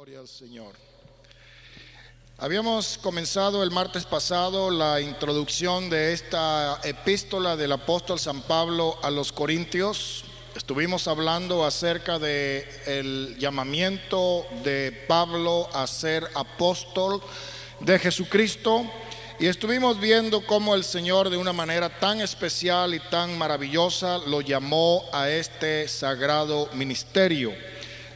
Gloria al Señor. Habíamos comenzado el martes pasado la introducción de esta epístola del apóstol San Pablo a los Corintios. Estuvimos hablando acerca de el llamamiento de Pablo a ser apóstol de Jesucristo y estuvimos viendo cómo el Señor de una manera tan especial y tan maravillosa lo llamó a este sagrado ministerio.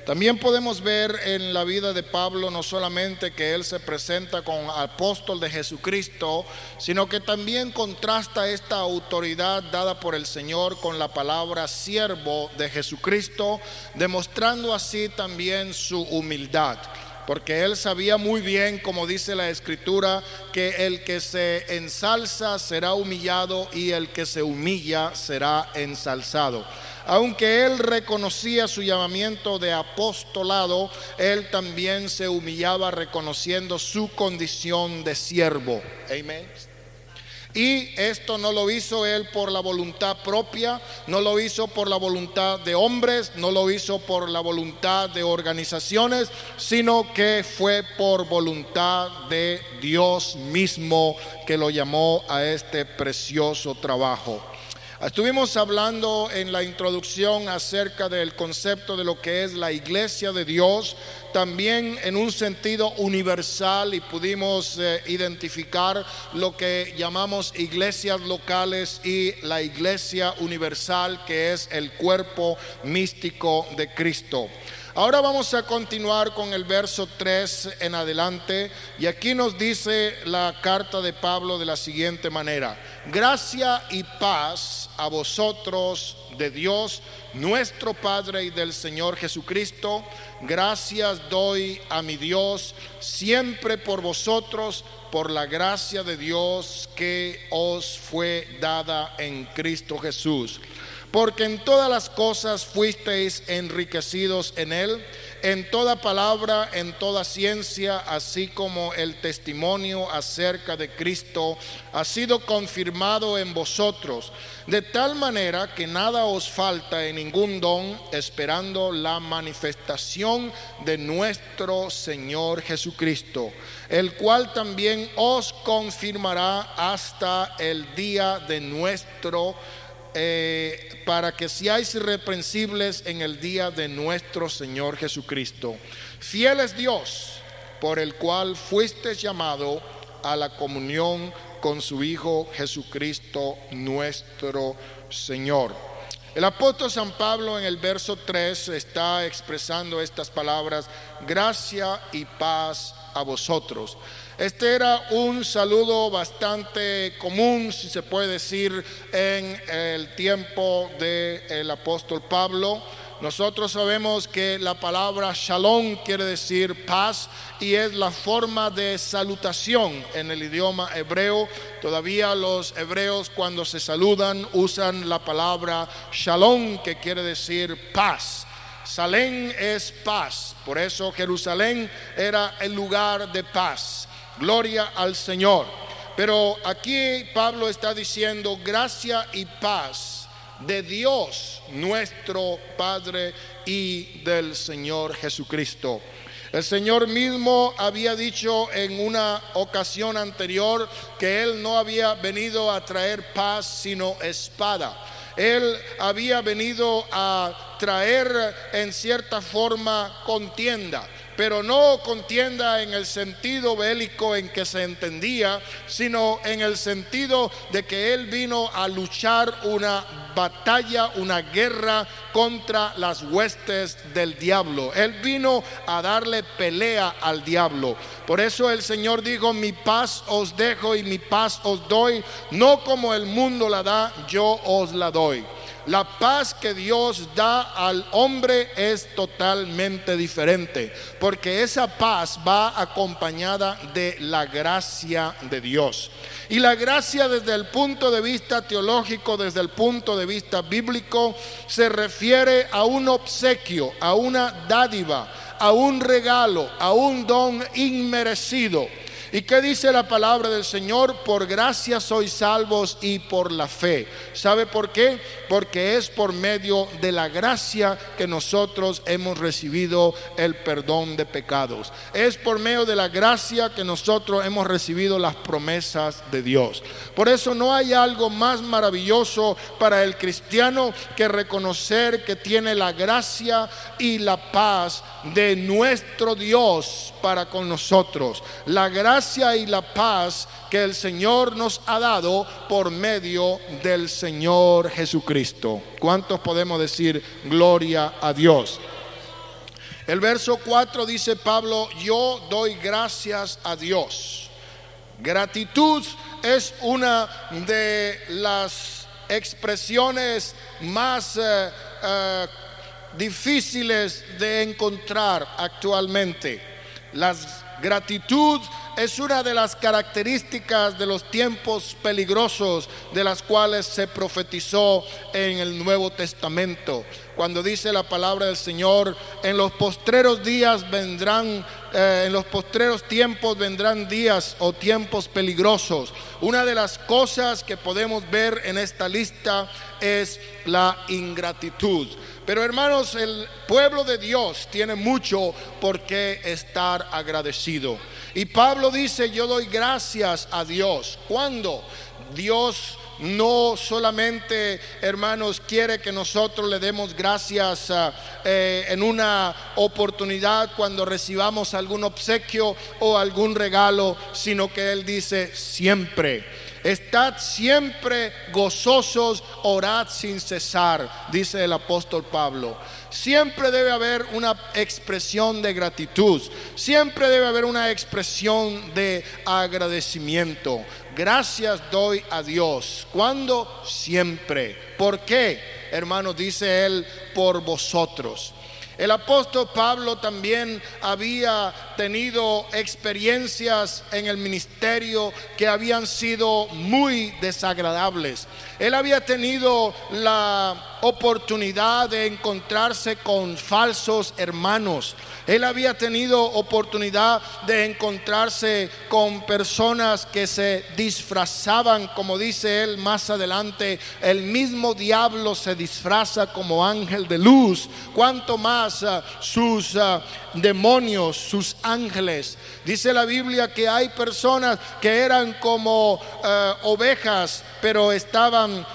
También podemos ver en la vida de Pablo no solamente que él se presenta como apóstol de Jesucristo, sino que también contrasta esta autoridad dada por el Señor con la palabra siervo de Jesucristo, demostrando así también su humildad. Porque él sabía muy bien, como dice la Escritura, que el que se ensalza será humillado y el que se humilla será ensalzado. Aunque él reconocía su llamamiento de apostolado, él también se humillaba reconociendo su condición de siervo. Amén. Y esto no lo hizo él por la voluntad propia, no lo hizo por la voluntad de hombres, no lo hizo por la voluntad de organizaciones, sino que fue por voluntad de Dios mismo que lo llamó a este precioso trabajo. Estuvimos hablando en la introducción acerca del concepto de lo que es la iglesia de Dios, también en un sentido universal, y pudimos identificar lo que llamamos iglesias locales y la iglesia universal, que es el cuerpo místico de Cristo. Ahora vamos a continuar con el verso 3 en adelante, y aquí nos dice la carta de Pablo de la siguiente manera: gracia y paz a vosotros de Dios nuestro Padre y del Señor Jesucristo. Gracias doy a mi Dios siempre por vosotros, por la gracia de Dios que os fue dada en Cristo Jesús. Porque en todas las cosas fuisteis enriquecidos en él, en toda palabra, en toda ciencia, así como el testimonio acerca de Cristo ha sido confirmado en vosotros, de tal manera que nada os falta en ningún don, esperando la manifestación de nuestro Señor Jesucristo, el cual también os confirmará hasta el día de nuestro para que seáis irreprensibles en el día de nuestro Señor Jesucristo. Fiel es Dios, por el cual fuisteis llamado a la comunión con su Hijo Jesucristo nuestro Señor. El apóstol San Pablo en el verso 3 está expresando estas palabras: gracia y paz a vosotros. Este era un saludo bastante común, si se puede decir, en el tiempo del apóstol Pablo. Nosotros sabemos que la palabra shalom quiere decir paz y es la forma de salutación en el idioma hebreo. Todavía los hebreos, cuando se saludan, usan la palabra shalom, que quiere decir paz. Salem es paz, por eso Jerusalén era el lugar de paz. Gloria al Señor. Pero aquí Pablo está diciendo gracia y paz de Dios nuestro Padre y del Señor Jesucristo. El Señor mismo había dicho en una ocasión anterior que Él no había venido a traer paz sino espada. Él había venido a traer en cierta forma contienda, pero no contienda en el sentido bélico en que se entendía, sino en el sentido de que Él vino a luchar una batalla, una guerra contra las huestes del diablo. Él vino a darle pelea al diablo. Por eso el Señor dijo: mi paz os dejo y mi paz os doy, no como el mundo la da, yo os la doy. La paz que Dios da al hombre es totalmente diferente, porque esa paz va acompañada de la gracia de Dios. Y la gracia, desde el punto de vista teológico, desde el punto de vista bíblico, se refiere a un obsequio, a una dádiva, a un regalo, a un don inmerecido. ¿Y qué dice la palabra del Señor? Por gracia sois salvos y por la fe. ¿Sabe por qué? Porque es por medio de la gracia que nosotros hemos recibido el perdón de pecados. Es por medio de la gracia que nosotros hemos recibido las promesas de Dios. Por eso no hay algo más maravilloso para el cristiano que reconocer que tiene la gracia y la paz de nuestro Dios para con nosotros. La gracia y la paz que el Señor nos ha dado por medio del Señor Jesucristo. ¿Cuántos podemos decir gloria a Dios? El verso 4 dice Pablo: yo doy gracias a Dios. Gratitud es una de las expresiones más difíciles de encontrar actualmente. La gratitud es una de las características de los tiempos peligrosos de las cuales se profetizó en el Nuevo Testamento. Cuando dice la palabra del Señor: en los postreros días vendrán, en los postreros tiempos vendrán días o tiempos peligrosos. Una de las cosas que podemos ver en esta lista es la ingratitud. Pero hermanos, el pueblo de Dios tiene mucho por qué estar agradecido. Y Pablo dice: yo doy gracias a Dios. ¿Cuándo? Dios no solamente, hermanos, quiere que nosotros le demos gracias en una oportunidad cuando recibamos algún obsequio o algún regalo, sino que Él dice siempre. Estad siempre gozosos, orad sin cesar, dice el apóstol Pablo. Siempre debe haber una expresión de gratitud. Siempre debe haber una expresión de agradecimiento. Gracias doy a Dios. ¿Cuándo? Siempre. ¿Por qué? Hermanos, dice él: por vosotros. El apóstol Pablo también había tenido experiencias en el ministerio que habían sido muy desagradables. Él había tenido la oportunidad de encontrarse con falsos hermanos. Él había tenido oportunidad de encontrarse con personas que se disfrazaban, como dice él más adelante: el mismo diablo se disfraza como ángel de luz. Cuanto más sus demonios, sus ángeles. Dice la Biblia que hay personas que eran como ovejas, pero estaban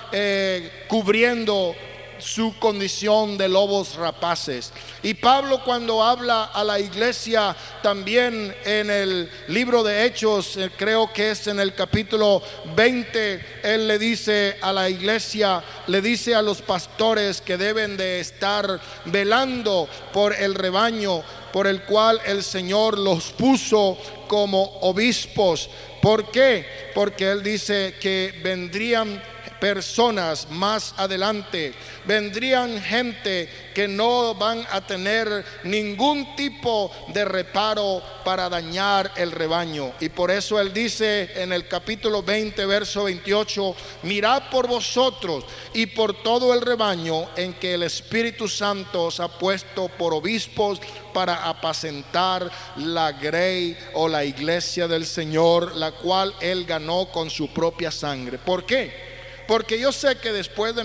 cubriendo su condición de lobos rapaces. Y Pablo, cuando habla a la iglesia también en el libro de Hechos, creo que es en el capítulo 20, él le dice a la iglesia, le dice a los pastores que deben de estar velando por el rebaño por el cual el Señor los puso como obispos. ¿Por qué? Porque él dice que vendrían personas más adelante, vendrían gente que no van a tener ningún tipo de reparo para dañar el rebaño. Y por eso él dice en el capítulo 20, verso 28: mirad por vosotros y por todo el rebaño en que el Espíritu Santo os ha puesto por obispos para apacentar la grey o la iglesia del Señor, la cual él ganó con su propia sangre. ¿Por qué? Porque yo sé que después de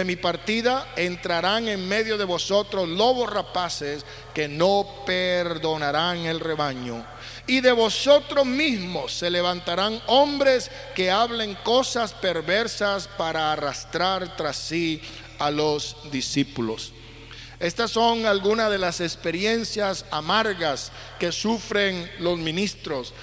mi partida, entrarán en medio de vosotros lobos rapaces que no perdonarán el rebaño. Y de vosotros mismos se levantarán hombres que hablen cosas perversas para arrastrar tras sí a los discípulos. Estas son algunas de las experiencias amargas que sufren los ministros.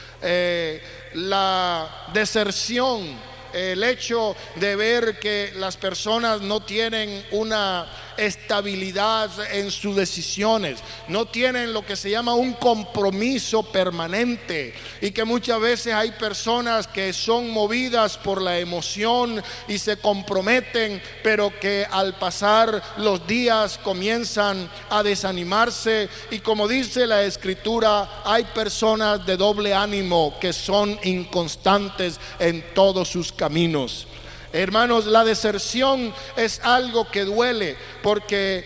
La deserción, el hecho de ver que las personas no tienen una estabilidad en sus decisiones, no tienen lo que se llama un compromiso permanente, y que muchas veces hay personas que son movidas por la emoción y se comprometen, pero que al pasar los días comienzan a desanimarse. Y como dice la Escritura, hay personas de doble ánimo que son inconstantes en todos sus caminos. Hermanos, la deserción es algo que duele, porque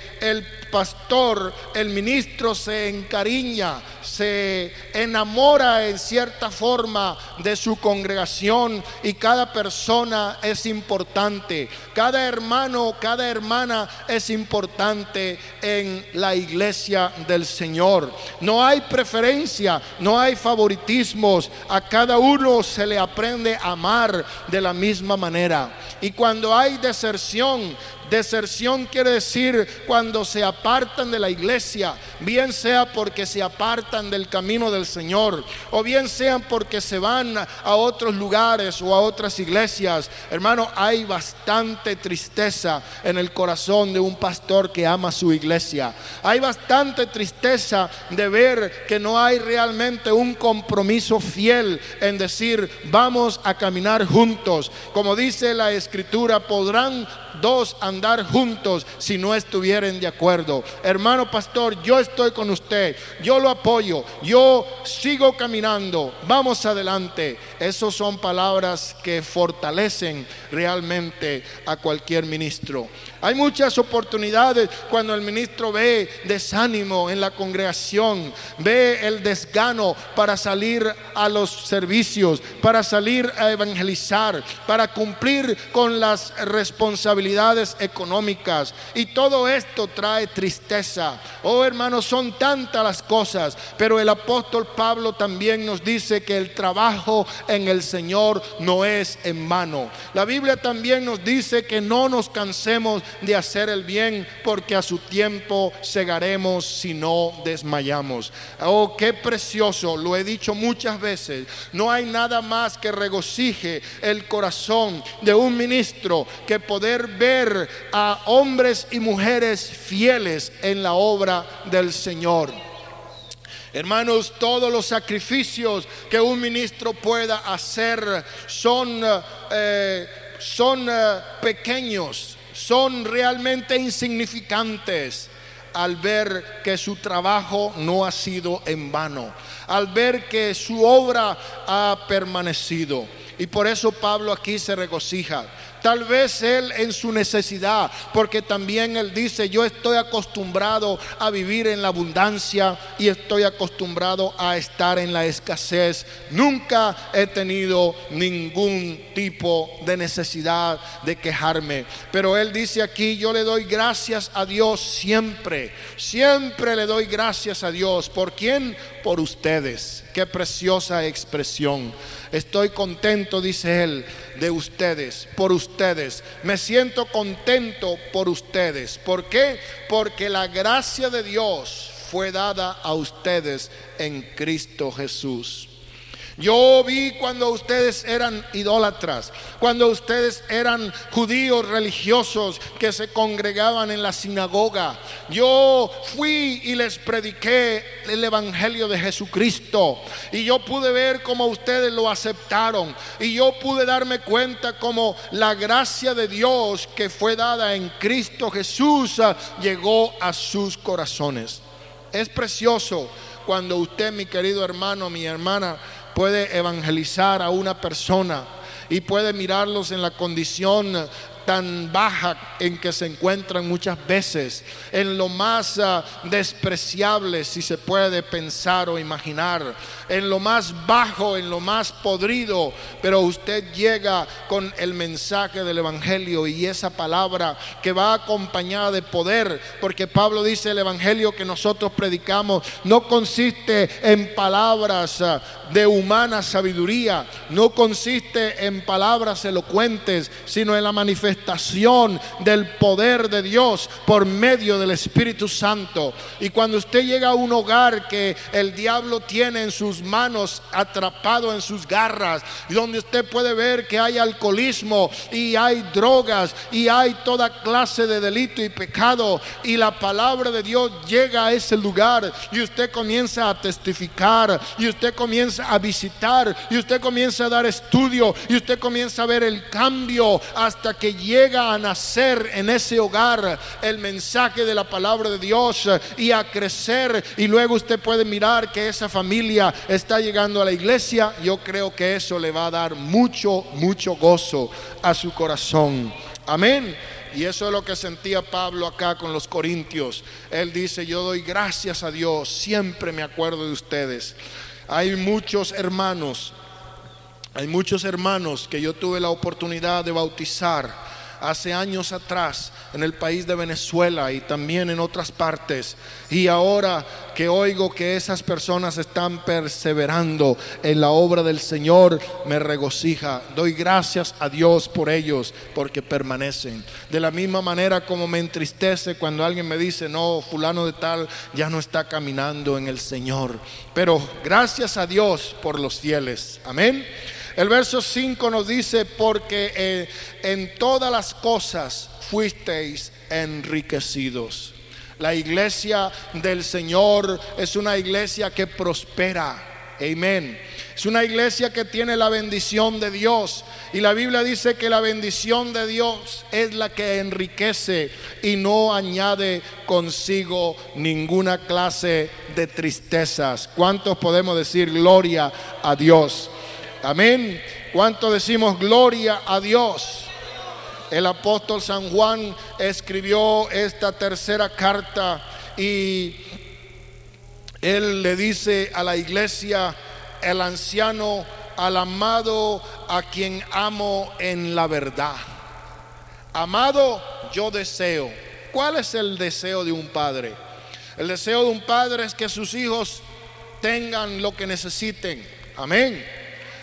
pastor, el ministro se encariña, se enamora en cierta forma de su congregación, y cada persona es importante, cada hermano, cada hermana es importante en la iglesia del Señor. No hay preferencia, no hay favoritismos, a cada uno se le aprende a amar de la misma manera. Y cuando hay deserción quiere decir cuando se apartan de la iglesia, bien sea porque se apartan del camino del Señor, o bien sean porque se van a otros lugares o a otras iglesias. Hermano, hay bastante tristeza en el corazón de un pastor que ama su iglesia. Hay bastante tristeza de ver que no hay realmente un compromiso fiel en decir, vamos a caminar juntos. Como dice la Escritura, podrán dos andar juntos si no estuvieren de acuerdo. Hermano pastor, yo estoy con usted, yo lo apoyo, yo sigo caminando, vamos adelante. Esas son palabras que fortalecen realmente a cualquier ministro. Hay muchas oportunidades cuando el ministro ve desánimo en la congregación, ve el desgano para salir a los servicios, para salir a evangelizar, para cumplir con las responsabilidades económicas, y todo esto trae tristeza. Oh hermanos, son tantas las cosas, pero el apóstol Pablo también nos dice que el trabajo en el Señor no es en vano. La Biblia también nos dice que no nos cansemos de hacer el bien, porque a su tiempo segaremos si no desmayamos. Oh, qué precioso, lo he dicho muchas veces, no hay nada más que regocije el corazón de un ministro que poder ver a hombres y mujeres fieles en la obra del Señor. Hermanos, todos los sacrificios que un ministro pueda hacer son pequeños, son realmente insignificantes al ver que su trabajo no ha sido en vano, al ver que su obra ha permanecido. Y por eso Pablo aquí se regocija. Tal vez él en su necesidad, porque también él dice, yo estoy acostumbrado a vivir en la abundancia y estoy acostumbrado a estar en la escasez. Nunca he tenido ningún tipo de necesidad de quejarme. Pero él dice aquí, yo le doy gracias a Dios siempre. Siempre le doy gracias a Dios. ¿Por quién? Por ustedes. Qué preciosa expresión. Estoy contento, dice él, de ustedes, por ustedes. Me siento contento por ustedes. ¿Por qué? Porque la gracia de Dios fue dada a ustedes en Cristo Jesús. Yo vi cuando ustedes eran idólatras, cuando ustedes eran judíos religiosos que se congregaban en la sinagoga. Yo fui y les prediqué el evangelio de Jesucristo, y yo pude ver cómo ustedes lo aceptaron, y yo pude darme cuenta cómo la gracia de Dios que fue dada en Cristo Jesús llegó a sus corazones. Es precioso cuando usted, mi querido hermano, mi hermana, puede evangelizar a una persona y puede mirarlos en la condición tan baja en que se encuentran muchas veces, en lo más despreciable, si se puede pensar o imaginar, en lo más bajo, en lo más podrido, pero usted llega con el mensaje del evangelio y esa palabra que va acompañada de poder, porque Pablo dice, el evangelio que nosotros predicamos no consiste en palabras de humana sabiduría, no consiste en palabras elocuentes, sino en la manifestación del poder de Dios por medio del Espíritu Santo. Y cuando usted llega a un hogar que el diablo tiene en sus manos, atrapado en sus garras, y donde usted puede ver que hay alcoholismo y hay drogas y hay toda clase de delito y pecado, y la palabra de Dios llega a ese lugar, y usted comienza a testificar, y usted comienza a visitar, y usted comienza a dar estudio, y usted comienza a ver el cambio, hasta que llega a nacer en ese hogar el mensaje de la palabra de Dios y a crecer, y luego usted puede mirar que esa familia está llegando a la iglesia. Yo creo que eso le va a dar mucho gozo a su corazón. Amén. Y eso es lo que sentía Pablo acá con los corintios. Él dice: yo doy gracias a Dios, siempre me acuerdo de ustedes. Hay muchos hermanos que yo tuve la oportunidad de bautizar hace años atrás en el país de Venezuela y también en otras partes, y ahora que oigo que esas personas están perseverando en la obra del Señor, me regocija. Doy gracias a Dios por ellos, porque permanecen. De la misma manera como me entristece cuando alguien me dice: no, fulano de tal ya no está caminando en el Señor. Pero gracias a Dios por los fieles. Amén. El verso 5 nos dice: porque en todas las cosas fuisteis enriquecidos. La iglesia del Señor es una iglesia que prospera. Amén. Es una iglesia que tiene la bendición de Dios. Y la Biblia dice que la bendición de Dios es la que enriquece y no añade consigo ninguna clase de tristezas. ¿Cuántos podemos decir gloria a Dios? Amén. ¿Cuánto decimos gloria a Dios? El apóstol San Juan escribió esta tercera carta y él le dice a la iglesia, el anciano, al amado, a quien amo en la verdad. Amado, yo deseo. ¿Cuál es el deseo de un padre? El deseo de un padre es que sus hijos tengan lo que necesiten. Amén.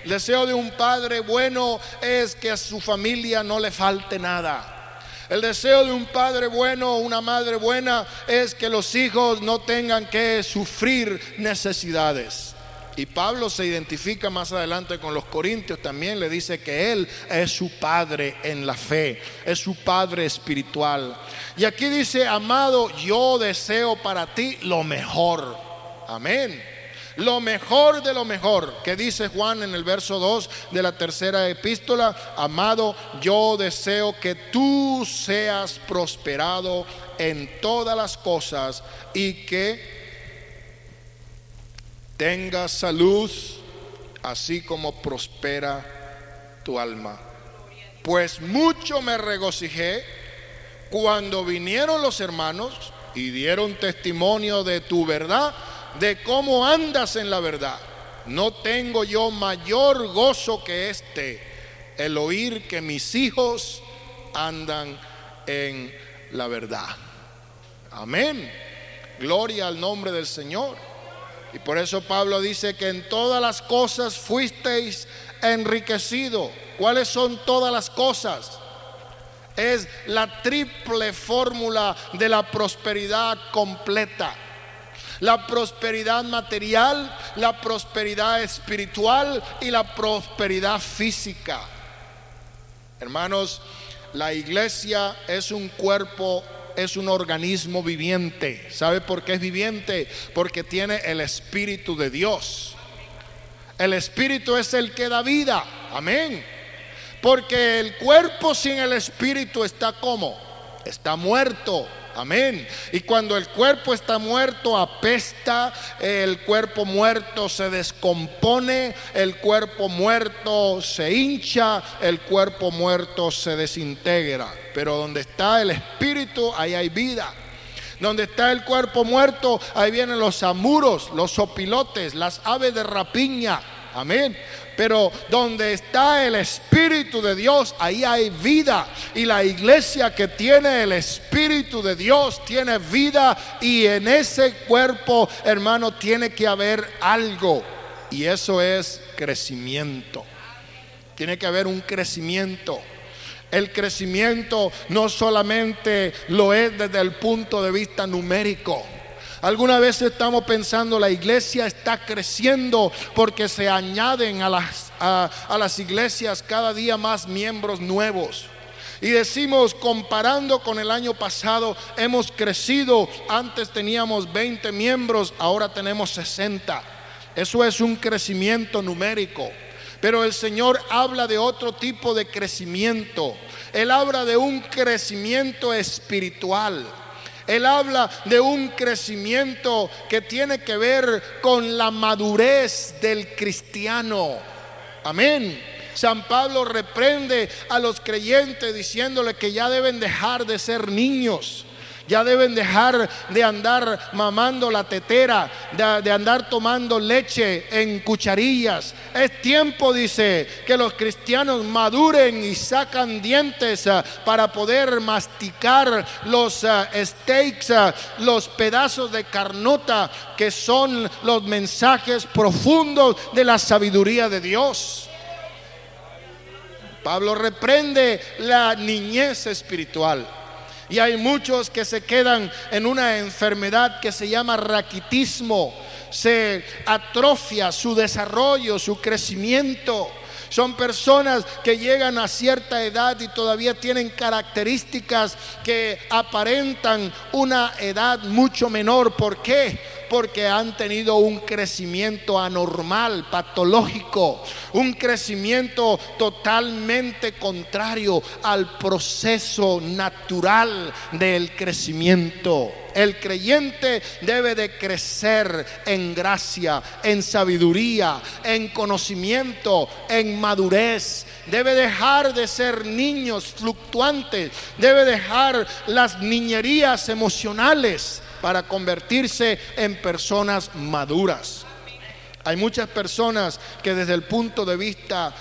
El deseo de un padre bueno es que a su familia no le falte nada. El deseo de un padre bueno, una madre buena, es que los hijos no tengan que sufrir necesidades. Y Pablo se identifica más adelante con los corintios, también le dice que él es su padre en la fe, es su padre espiritual. Y aquí dice: amado, yo deseo para ti lo mejor. Amén. Lo mejor de lo mejor, que dice Juan en el verso 2 de la tercera epístola: amado, yo deseo que tú seas prosperado en todas las cosas y que tengas salud, así como prospera tu alma. Pues mucho me regocijé cuando vinieron los hermanos y dieron testimonio de tu verdad, de cómo andas en la verdad. No tengo yo mayor gozo que este, el oír que mis hijos andan en la verdad. Amén. Gloria al nombre del Señor. Y por eso Pablo dice que en todas las cosas fuisteis enriquecidos. ¿Cuáles son todas las cosas? Es la triple fórmula de la prosperidad completa. La prosperidad material, la prosperidad espiritual y la prosperidad física. Hermanos, la iglesia es un cuerpo, es un organismo viviente. ¿Sabe por qué es viviente? Porque tiene el Espíritu de Dios. El Espíritu es el que da vida. Amén. Porque el cuerpo sin el Espíritu está ¿cómo? Está muerto. Amén. Y cuando el cuerpo está muerto, apesta, el cuerpo muerto se descompone, el cuerpo muerto se hincha, el cuerpo muerto se desintegra. Pero donde está el Espíritu, ahí hay vida. Donde está el cuerpo muerto, ahí vienen los zamuros, los opilotes, las aves de rapiña. Amén. Pero donde está el Espíritu de Dios, ahí hay vida. Y la iglesia que tiene el Espíritu de Dios tiene vida. Y en ese cuerpo, hermano, tiene que haber algo. Y eso es crecimiento. Tiene que haber un crecimiento. El crecimiento no solamente lo es desde el punto de vista numérico. Algunas veces estamos pensando: la iglesia está creciendo porque se añaden a las iglesias cada día más miembros nuevos. Y decimos, comparando con el año pasado, hemos crecido. Antes teníamos 20 miembros, ahora tenemos 60. Eso es un crecimiento numérico. Pero el Señor habla de otro tipo de crecimiento. Él habla de un crecimiento espiritual. Él habla de un crecimiento que tiene que ver con la madurez del cristiano. Amén. San Pablo reprende a los creyentes diciéndole que ya deben dejar de ser niños. Ya deben dejar de andar mamando la tetera, de andar tomando leche en cucharillas. Es tiempo, dice, que los cristianos maduren y sacan dientes para poder masticar los steaks, los pedazos de carnota que son los mensajes profundos de la sabiduría de Dios. Pablo reprende la niñez espiritual. Y hay muchos que se quedan en una enfermedad que se llama raquitismo. Se atrofia su desarrollo, su crecimiento. Son personas que llegan a cierta edad y todavía tienen características que aparentan una edad mucho menor. ¿Por qué? Porque han tenido un crecimiento anormal, patológico, un crecimiento totalmente contrario al proceso natural del crecimiento. El creyente debe de crecer en gracia, en sabiduría, en conocimiento, en madurez. Debe dejar de ser niños fluctuantes, debe dejar las niñerías emocionales para convertirse en personas maduras. Hay muchas personas que desde el punto de vista,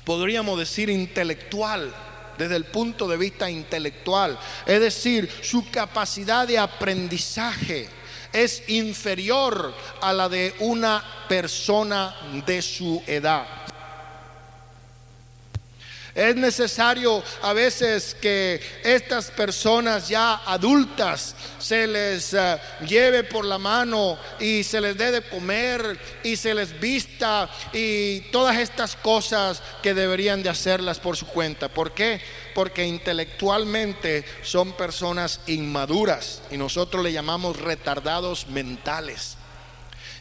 podríamos decir, intelectual, desde el punto de vista intelectual, es decir, su capacidad de aprendizaje es inferior a la de una persona de su edad. Es necesario a veces que estas personas ya adultas se les lleve por la mano y se les dé de comer y se les vista y todas estas cosas que deberían de hacerlas por su cuenta. ¿Por qué? Porque intelectualmente son personas inmaduras y nosotros le llamamos retardados mentales.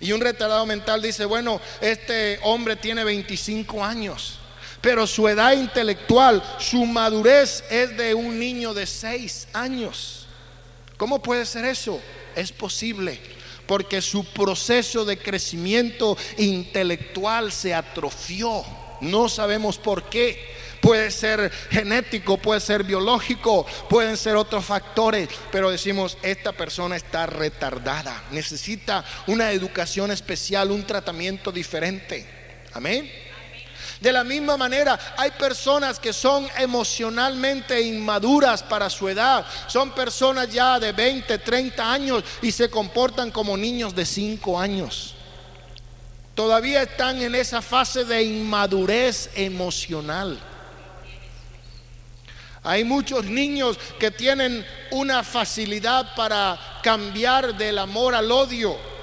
Y un retardado mental dice, bueno, este hombre tiene 25 años. Pero su edad intelectual, su madurez es de un niño de 6 años. ¿Cómo puede ser eso? Es posible, porque su proceso de crecimiento intelectual se atrofió. No sabemos por qué. Puede ser genético, puede ser biológico, pueden ser otros factores, pero decimos, esta persona está retardada, necesita una educación especial, un tratamiento diferente. Amén. De la misma manera, hay personas que son emocionalmente inmaduras para su edad. Son personas ya de 20, 30 años y se comportan como niños de 5 años. Todavía están en esa fase de inmadurez emocional. Hay muchos niños que tienen una facilidad para cambiar del amor al odio.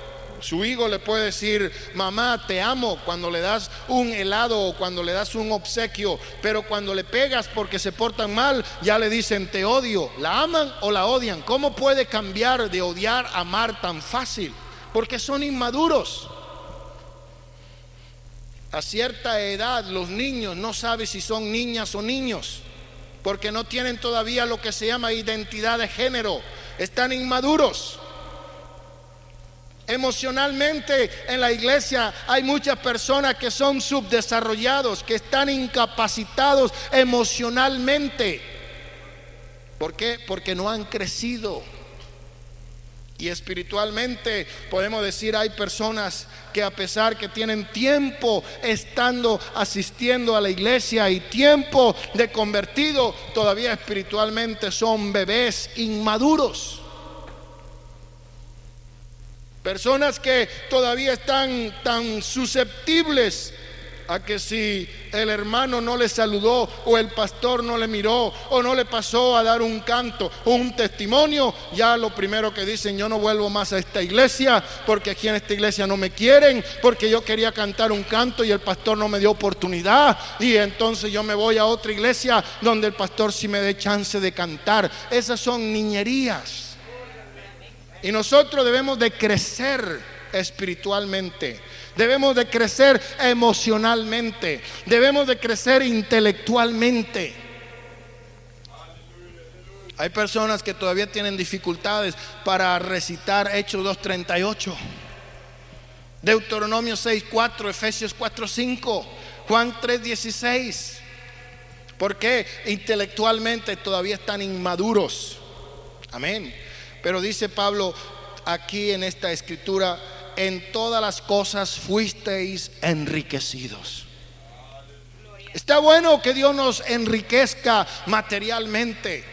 Su hijo le puede decir, mamá, te amo, cuando le das un helado o cuando le das un obsequio, pero cuando le pegas porque se portan mal, ya le dicen, te odio. ¿La aman o la odian? ¿Cómo puede cambiar de odiar a amar tan fácil? Porque son inmaduros. A cierta edad los niños no saben si son niñas o niños, porque no tienen todavía lo que se llama identidad de género. Están inmaduros. Emocionalmente en la iglesia hay muchas personas que son subdesarrollados, que están incapacitados emocionalmente. ¿Por qué? Porque no han crecido. Y espiritualmente podemos decir, hay personas que a pesar que tienen tiempo estando asistiendo a la iglesia y tiempo de convertido, todavía espiritualmente son bebés inmaduros. Personas que todavía están tan susceptibles a que si el hermano no le saludó o el pastor no le miró o no le pasó a dar un canto o un testimonio, ya lo primero que dicen, yo no vuelvo más a esta iglesia porque aquí en esta iglesia no me quieren, porque yo quería cantar un canto y el pastor no me dio oportunidad, y entonces yo me voy a otra iglesia donde el pastor sí me dé chance de cantar. Esas son niñerías. Y nosotros debemos de crecer espiritualmente, debemos de crecer emocionalmente, debemos de crecer intelectualmente. Hay personas que todavía tienen dificultades para recitar Hechos 2:38, Deuteronomio 6:4, Efesios 4:5. Juan 3:16. Porque intelectualmente todavía están inmaduros. Amén. Pero dice Pablo aquí en esta escritura: en todas las cosas fuisteis enriquecidos. Está bueno que Dios nos enriquezca materialmente.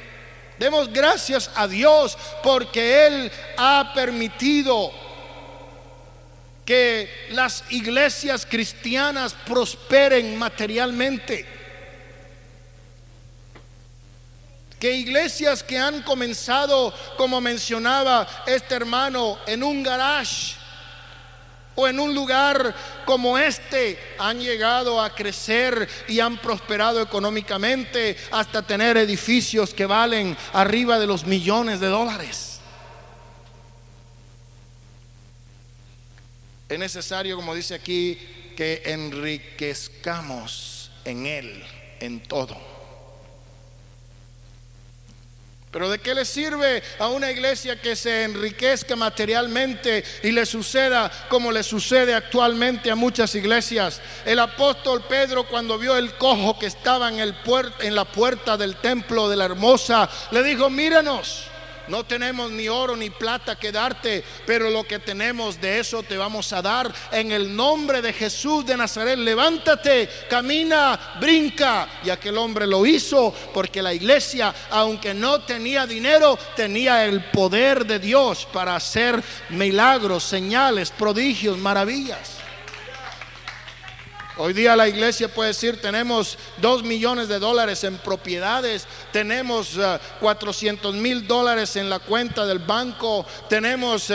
Demos gracias a Dios porque Él ha permitido que las iglesias cristianas prosperen materialmente. Que iglesias que han comenzado, como mencionaba este hermano, en un garage o en un lugar como este, han llegado a crecer y han prosperado económicamente hasta tener edificios que valen arriba de los millones de dólares. Es necesario, como dice aquí, que enriquezcamos en Él, en todo. Pero ¿de qué le sirve a una iglesia que se enriquezca materialmente y le suceda como le sucede actualmente a muchas iglesias? El apóstol Pedro, cuando vio el cojo que estaba en la puerta del templo de la Hermosa, le dijo: míranos, no tenemos ni oro ni plata que darte, pero lo que tenemos, de eso te vamos a dar. En el nombre de Jesús de Nazaret, levántate, camina, brinca. Y aquel hombre lo hizo porque la iglesia, aunque no tenía dinero, tenía el poder de Dios para hacer milagros, señales, prodigios, maravillas. Hoy día la iglesia puede decir: tenemos $2 millones en propiedades, tenemos $400,000 en la cuenta del banco, tenemos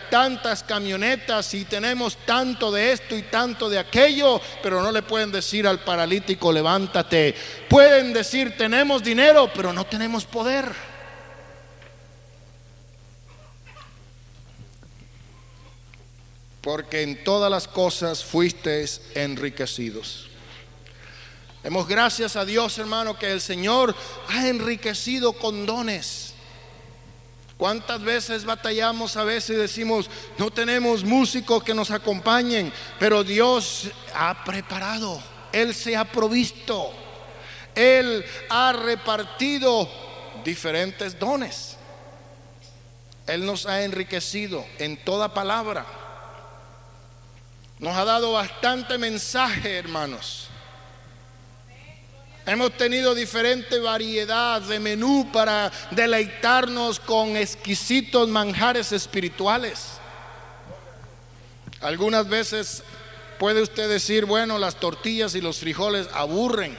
tantas camionetas y tenemos tanto de esto y tanto de aquello. Pero no le pueden decir al paralítico: levántate. Pueden decir: tenemos dinero, pero no tenemos poder. Porque en todas las cosas fuisteis enriquecidos. Demos gracias a Dios, hermano, que el Señor ha enriquecido con dones. ¿Cuántas veces batallamos a veces y decimos: no tenemos músicos que nos acompañen? Pero Dios ha preparado, Él se ha provisto, Él ha repartido diferentes dones. Él nos ha enriquecido en toda palabra. Nos ha dado bastante mensaje, hermanos. Hemos tenido diferente variedad de menú para deleitarnos con exquisitos manjares espirituales. Algunas veces puede usted decir: bueno, las tortillas y los frijoles aburren,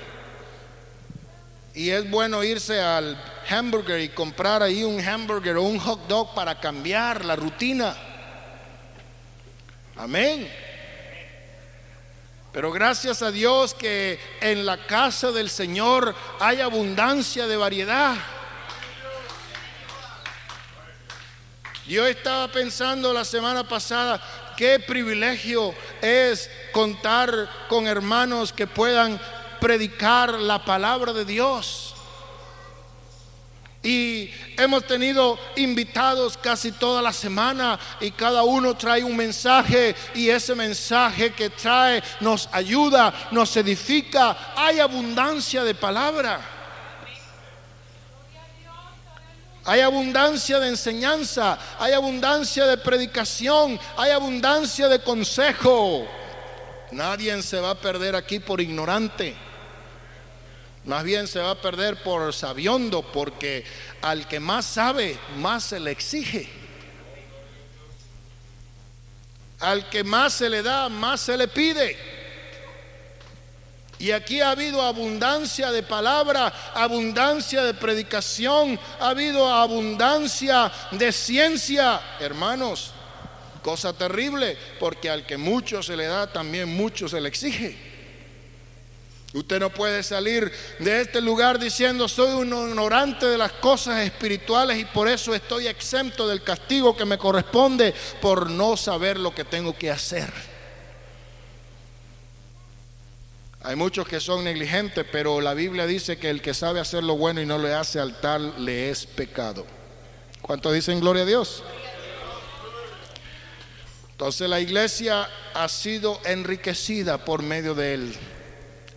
y es bueno irse al hamburger y comprar ahí un hamburger o un hot dog para cambiar la rutina. Amén. Pero gracias a Dios que en la casa del Señor hay abundancia de variedad. Yo estaba pensando la semana pasada: qué privilegio es contar con hermanos que puedan predicar la palabra de Dios. Y hemos tenido invitados casi toda la semana, y cada uno trae un mensaje, y ese mensaje que trae nos ayuda, nos edifica. Hay abundancia de palabra, hay abundancia de enseñanza, hay abundancia de predicación, hay abundancia de consejo. Nadie se va a perder aquí por ignorante. Más bien se va a perder por sabiondo, porque al que más sabe, más se le exige. Al que más se le da, más se le pide. Y aquí ha habido abundancia de palabra, abundancia de predicación, ha habido abundancia de ciencia. Hermanos, cosa terrible, porque al que mucho se le da, también mucho se le exige. Usted no puede salir de este lugar diciendo: soy un ignorante de las cosas espirituales y por eso estoy exento del castigo que me corresponde por no saber lo que tengo que hacer. Hay muchos que son negligentes, pero la Biblia dice que el que sabe hacer lo bueno y no le hace, al tal le es pecado. ¿Cuántos dicen gloria a Dios? Entonces la iglesia ha sido enriquecida por medio de Él.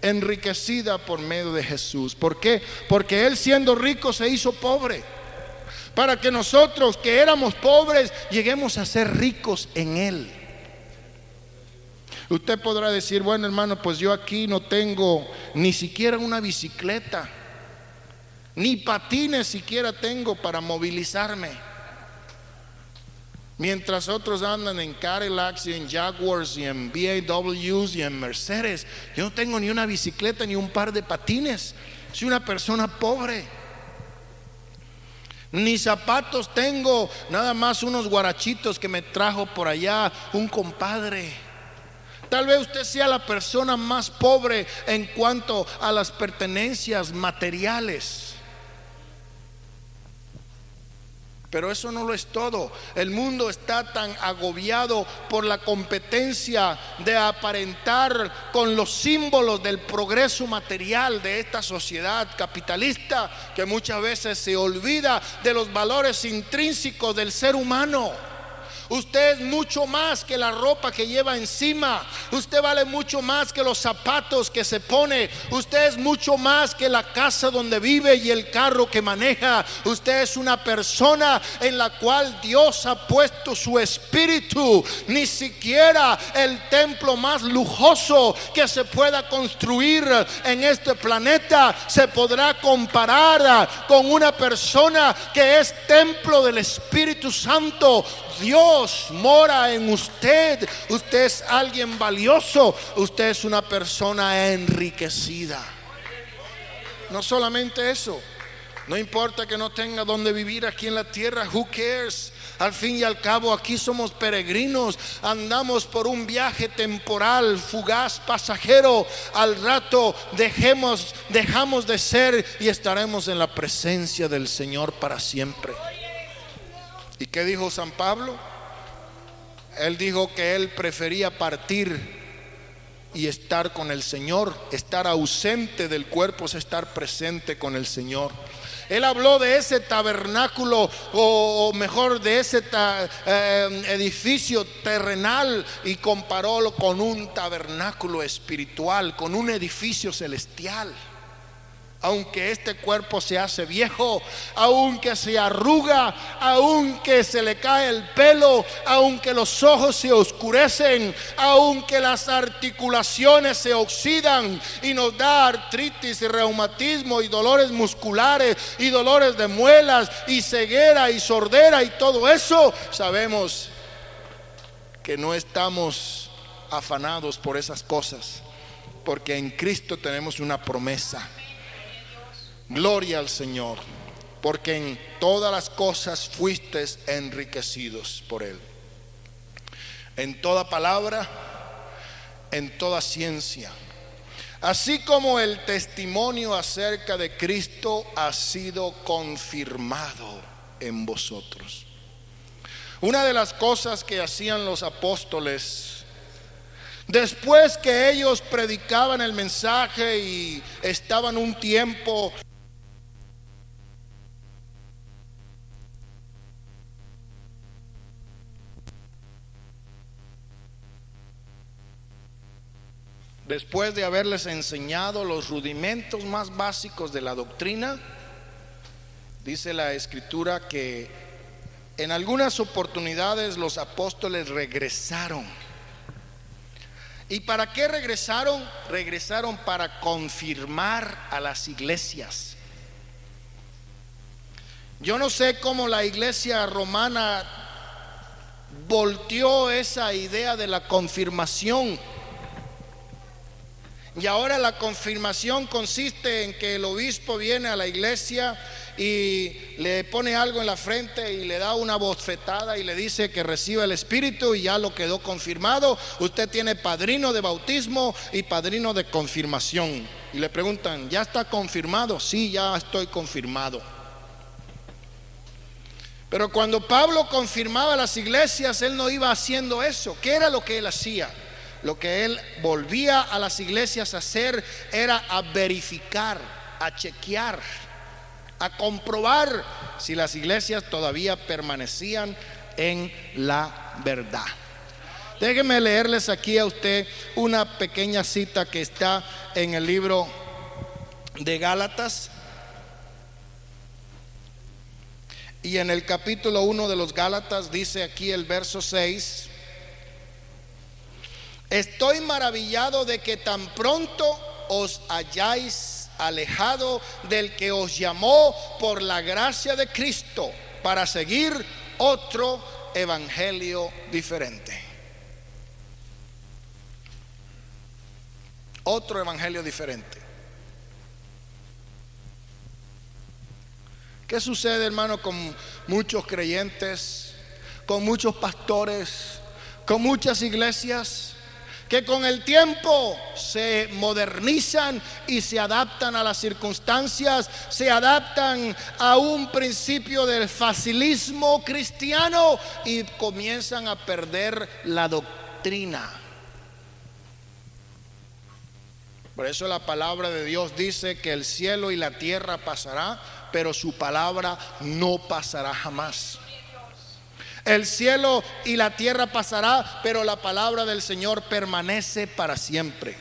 enriquecida por medio de Jesús. ¿Por qué? Porque Él, siendo rico, se hizo pobre, para que nosotros que éramos pobres lleguemos a ser ricos en Él. Usted podrá decir: bueno, hermano, pues yo aquí no tengo ni siquiera una bicicleta, ni patines siquiera tengo para movilizarme, mientras otros andan en Cadillacs y en Jaguars y en BMWs y en Mercedes. Yo no tengo ni una bicicleta ni un par de patines. Soy una persona pobre. Ni zapatos tengo, nada más unos guarachitos que me trajo por allá un compadre. Tal vez usted sea la persona más pobre en cuanto a las pertenencias materiales. Pero eso no lo es todo. El mundo está tan agobiado por la competencia de aparentar con los símbolos del progreso material de esta sociedad capitalista, que muchas veces se olvida de los valores intrínsecos del ser humano. Usted es mucho más que la ropa que lleva encima. Usted vale mucho más que los zapatos que se pone. Usted es mucho más que la casa donde vive y el carro que maneja. Usted es una persona en la cual Dios ha puesto su espíritu. Ni siquiera el templo más lujoso que se pueda construir en este planeta se podrá comparar con una persona que es templo del Espíritu Santo. Dios mora en usted. Usted es alguien valioso. Usted es una persona enriquecida. No solamente eso, no importa que no tenga donde vivir aquí en la tierra. Who cares? Al fin y al cabo, aquí somos peregrinos. Andamos por un viaje temporal, fugaz, pasajero. Al rato dejamos de ser y estaremos en la presencia del Señor para siempre. ¿Y qué dijo San Pablo? Él dijo que él prefería partir y estar con el Señor. Estar ausente del cuerpo es estar presente con el Señor. Él habló de ese tabernáculo, o mejor de ese edificio terrenal, y comparólo con un tabernáculo espiritual, con un edificio celestial. Aunque este cuerpo se hace viejo, aunque se arruga, aunque se le cae el pelo, aunque los ojos se oscurecen, aunque las articulaciones se oxidan y nos da artritis y reumatismo y dolores musculares y dolores de muelas y ceguera y sordera y todo eso, sabemos que no estamos afanados por esas cosas, porque en Cristo tenemos una promesa. Gloria al Señor, porque en todas las cosas fuisteis enriquecidos por Él, en toda palabra, en toda ciencia, así como el testimonio acerca de Cristo ha sido confirmado en vosotros. Una de las cosas que hacían los apóstoles, después que ellos predicaban el mensaje y estaban un tiempo después de haberles enseñado los rudimentos más básicos de la doctrina, dice la Escritura que en algunas oportunidades los apóstoles regresaron. ¿Y para qué regresaron? Regresaron para confirmar a las iglesias. Yo no sé cómo la iglesia romana volteó esa idea de la confirmación. Y ahora la confirmación consiste en que el obispo viene a la iglesia y le pone algo en la frente y le da una bofetada y le dice que reciba el Espíritu, y ya lo quedó confirmado. Usted tiene padrino de bautismo y padrino de confirmación. Y le preguntan: ¿ya está confirmado? Sí, ya estoy confirmado. Pero cuando Pablo confirmaba las iglesias, él no iba haciendo eso. ¿Qué era lo que él hacía? Lo que él volvía a las iglesias a hacer era a verificar, a chequear, a comprobar si las iglesias todavía permanecían en la verdad. Déjenme leerles aquí a usted una pequeña cita que está en el libro de Gálatas. Y en el capítulo 1 de los Gálatas dice aquí el verso 6: estoy maravillado de que tan pronto os hayáis alejado del que os llamó por la gracia de Cristo para seguir otro evangelio diferente. Otro evangelio diferente. ¿Qué sucede, hermano, con muchos creyentes, con muchos pastores, con muchas iglesias? Que con el tiempo se modernizan y se adaptan a las circunstancias, se adaptan a un principio del facilismo cristiano y comienzan a perder la doctrina. Por eso la palabra de Dios dice que el cielo y la tierra pasará, pero su palabra no pasará jamás. El cielo y la tierra pasará, pero la palabra del Señor permanece para siempre.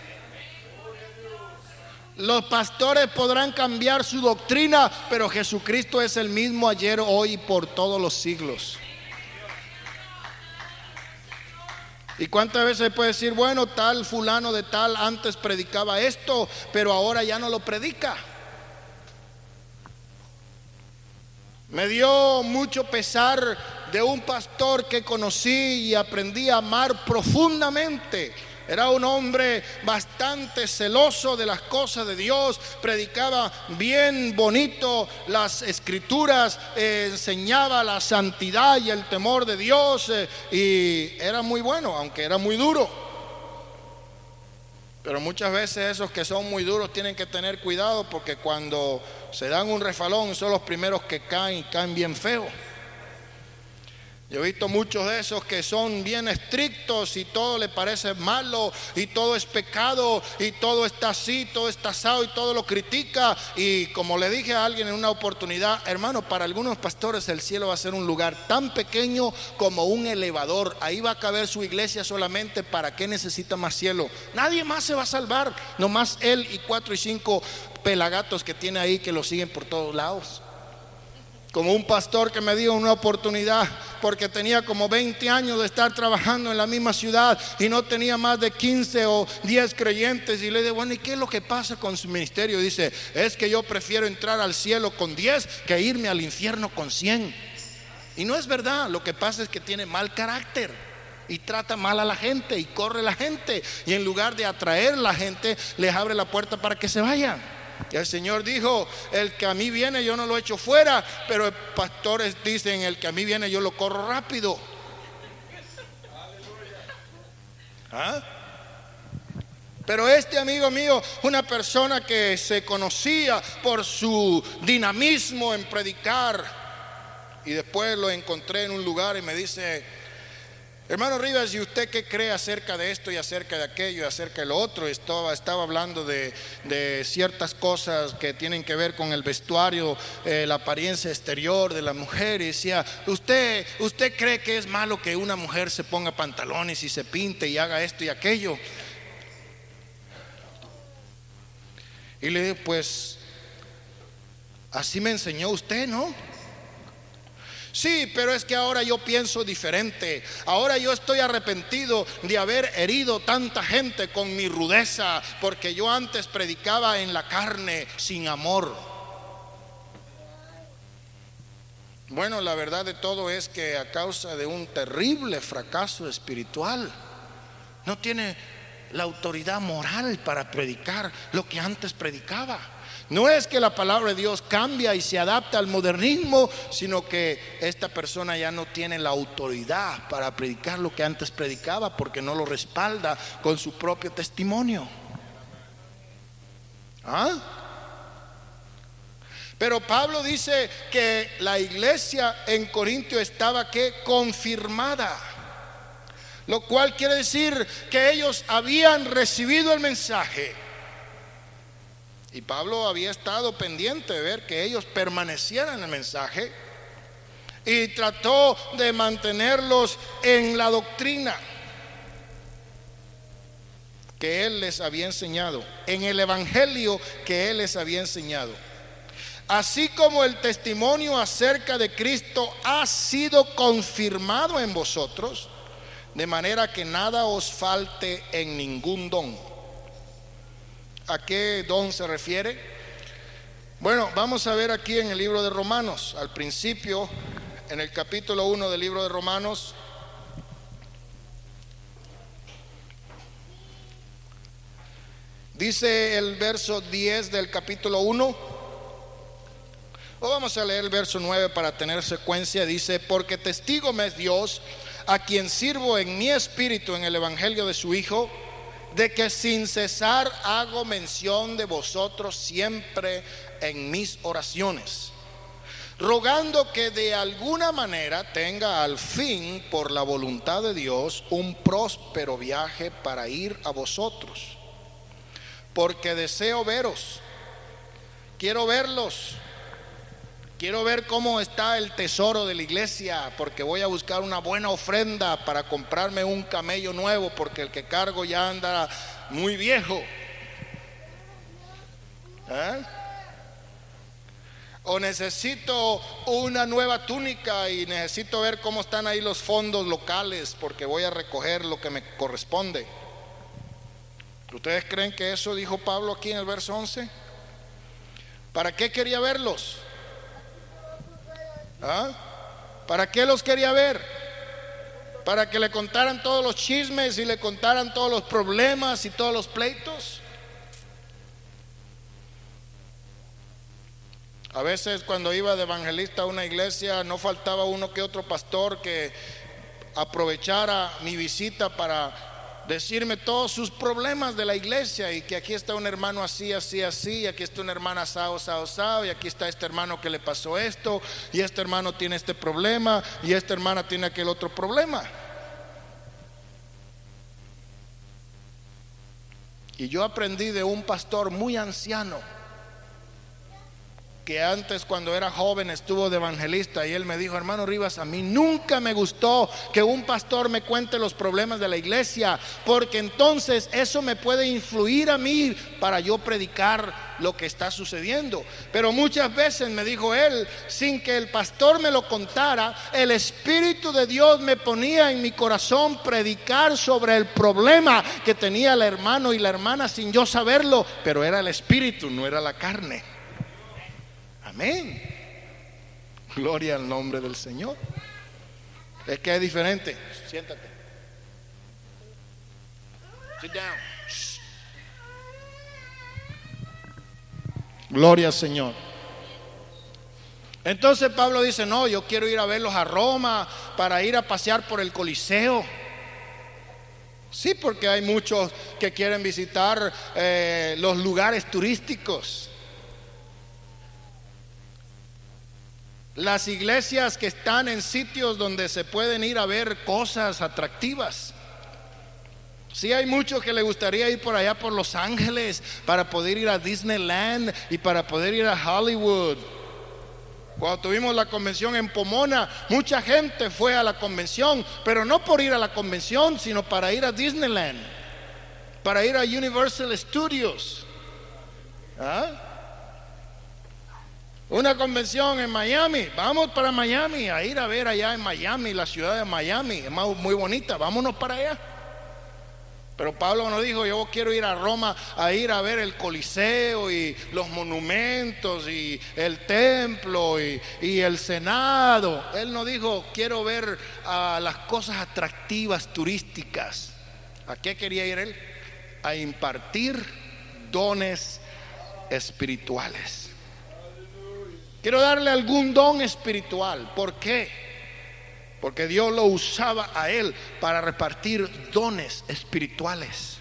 Los pastores podrán cambiar su doctrina, pero Jesucristo es el mismo ayer, hoy y por todos los siglos. ¿Y cuántas veces puede decir, bueno, tal fulano de tal antes predicaba esto, pero ahora ya no lo predica? Me dio mucho pesar de un pastor que conocí y aprendí a amar profundamente. Era un hombre bastante celoso de las cosas de Dios, predicaba bien bonito las escrituras, enseñaba la santidad y el temor de Dios, y era muy bueno, aunque era muy duro. Pero muchas veces esos que son muy duros tienen que tener cuidado, porque cuando se dan un refalón son los primeros que caen, y caen bien feo. Yo he visto muchos de esos que son bien estrictos y todo le parece malo y todo es pecado y todo está así, todo está asado y todo lo critica. Y como le dije a alguien en una oportunidad, hermano, para algunos pastores el cielo va a ser un lugar tan pequeño como un elevador. Ahí va a caber su iglesia solamente. ¿Para qué necesita más cielo? Nadie más se va a salvar, nomás él y 4 y 5 pelagatos que tiene ahí que lo siguen por todos lados. Como un pastor que me dio una oportunidad, porque tenía como 20 años de estar trabajando en la misma ciudad y no tenía más de 15 o 10 creyentes, y le dije, bueno, ¿y qué es lo que pasa con su ministerio? Dice, es que yo prefiero entrar al cielo con 10 que irme al infierno con 100. Y no es verdad, lo que pasa es que tiene mal carácter y trata mal a la gente y corre la gente, y en lugar de atraer a la gente les abre la puerta para que se vayan. Y el Señor dijo, el que a mí viene yo no lo echo fuera, pero pastores dicen, el que a mí viene yo lo corro rápido. ¿Ah? Pero este amigo mío, una persona que se conocía por su dinamismo en predicar, y después lo encontré en un lugar y me dice, hermano Rivas, ¿y usted qué cree acerca de esto y acerca de aquello y acerca de lo otro? Estaba hablando de ciertas cosas que tienen que ver con el vestuario, la apariencia exterior de la mujer, y decía, ¿usted cree que es malo que una mujer se ponga pantalones y se pinte y haga esto y aquello? Y le dije, pues así me enseñó usted, ¿no? Sí, pero es que ahora yo pienso diferente. Ahora yo estoy arrepentido de haber herido tanta gente con mi rudeza, porque yo antes predicaba en la carne, sin amor. Bueno, la verdad de todo es que a causa de un terrible fracaso espiritual, no tiene la autoridad moral para predicar lo que antes predicaba. No es que la palabra de Dios cambia y se adapta al modernismo, sino que esta persona ya no tiene la autoridad para predicar lo que antes predicaba, porque no lo respalda con su propio testimonio. ¿Ah? Pero Pablo dice que la iglesia en Corintio estaba confirmada, lo cual quiere decir que ellos habían recibido el mensaje. Y Pablo había estado pendiente de ver que ellos permanecieran en el mensaje y trató de mantenerlos en la doctrina. que Él les había enseñado, en el evangelio que Él les había enseñado. Así como el testimonio acerca de Cristo ha sido confirmado en vosotros, de manera que nada os falte en ningún don. ¿A qué don se refiere? Bueno, vamos a ver aquí en el libro de Romanos, al principio, en el capítulo 1 del libro de Romanos. Dice el verso 10 del capítulo 1. O vamos a leer el verso 9 para tener secuencia. Dice: porque testigo me es Dios, a quien sirvo en mi espíritu en el evangelio de su Hijo, de que sin cesar hago mención de vosotros siempre en mis oraciones, rogando que de alguna manera tenga al fin, por la voluntad de Dios, un próspero viaje para ir a vosotros, porque deseo veros, quiero verlos. Quiero ver cómo está el tesoro de la iglesia, porque voy a buscar una buena ofrenda para comprarme un camello nuevo, porque el que cargo ya anda muy viejo. O necesito una nueva túnica y necesito ver cómo están ahí los fondos locales, porque voy a recoger lo que me corresponde. ¿Ustedes creen que eso dijo Pablo aquí en el verso 11? ¿Para qué quería verlos? ¿Para qué los quería ver? ¿Para que le contaran todos los chismes y le contaran todos los problemas y todos los pleitos? A veces cuando iba de evangelista a una iglesia, no faltaba uno que otro pastor que aprovechara mi visita para decirme todos sus problemas de la iglesia, y que aquí está un hermano así, así, así, y aquí está una hermana asado, asado, asado, y aquí está este hermano que le pasó esto, y este hermano tiene este problema, y esta hermana tiene aquel otro problema. Y yo aprendí de un pastor muy anciano, que antes, cuando era joven, estuvo de evangelista, y él me dijo: hermano Rivas, a mí nunca me gustó que un pastor me cuente los problemas de la iglesia, porque entonces eso me puede influir a mí para yo predicar lo que está sucediendo. Pero muchas veces, me dijo él, sin que el pastor me lo contara, el Espíritu de Dios me ponía en mi corazón predicar sobre el problema que tenía el hermano y la hermana sin yo saberlo, pero era el Espíritu, no era la carne. Amén. Gloria al nombre del Señor. Es que es diferente. Siéntate. Sit down. Shh. Gloria al Señor. Entonces Pablo dice: no, yo quiero ir a verlos a Roma para ir a pasear por el Coliseo. Sí, porque hay muchos que quieren visitar los lugares turísticos. Las iglesias que están en sitios donde se pueden ir a ver cosas atractivas. Sí, hay muchos que le gustaría ir por allá por Los Ángeles para poder ir a Disneyland y para poder ir a Hollywood. Cuando tuvimos la convención en Pomona, mucha gente fue a la convención, pero no por ir a la convención, sino para ir a Disneyland, para ir a Universal Studios. Una convención en Miami, vamos para Miami, a ir a ver allá en Miami, la ciudad de Miami, es muy bonita, vámonos para allá. Pero Pablo no dijo: yo quiero ir a Roma a ir a ver el Coliseo y los monumentos y el templo y el Senado. Él no dijo: quiero ver las cosas atractivas turísticas. ¿A qué quería ir él? A impartir dones espirituales. Quiero darle algún don espiritual. ¿Por qué? Porque Dios lo usaba a él para repartir dones espirituales.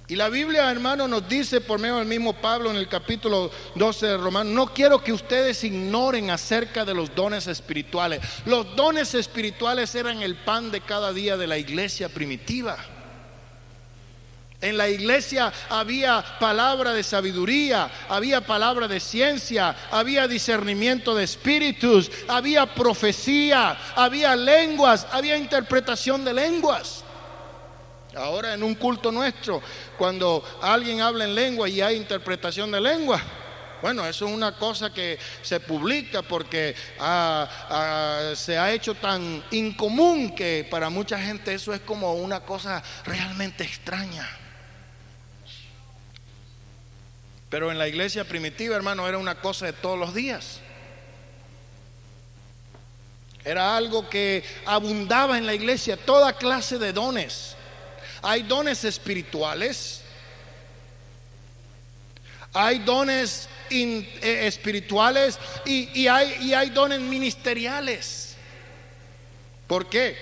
Y la Biblia, hermano, nos dice por medio del mismo Pablo en el capítulo 12 de Romanos: no quiero que ustedes ignoren acerca de los dones espirituales. Los dones espirituales eran el pan de cada día de la iglesia primitiva. En la iglesia había palabra de sabiduría, había palabra de ciencia, había discernimiento de espíritus, había profecía, había lenguas, había interpretación de lenguas. Ahora en un culto nuestro, cuando alguien habla en lengua y hay interpretación de lengua, bueno, eso es una cosa que se publica porque se ha hecho tan incomún que para mucha gente eso es como una cosa realmente extraña. Pero en la iglesia primitiva, hermano, era una cosa de todos los días. Era algo que abundaba en la iglesia, toda clase de dones. Hay dones espirituales, hay dones espirituales y hay dones ministeriales. ¿Por qué?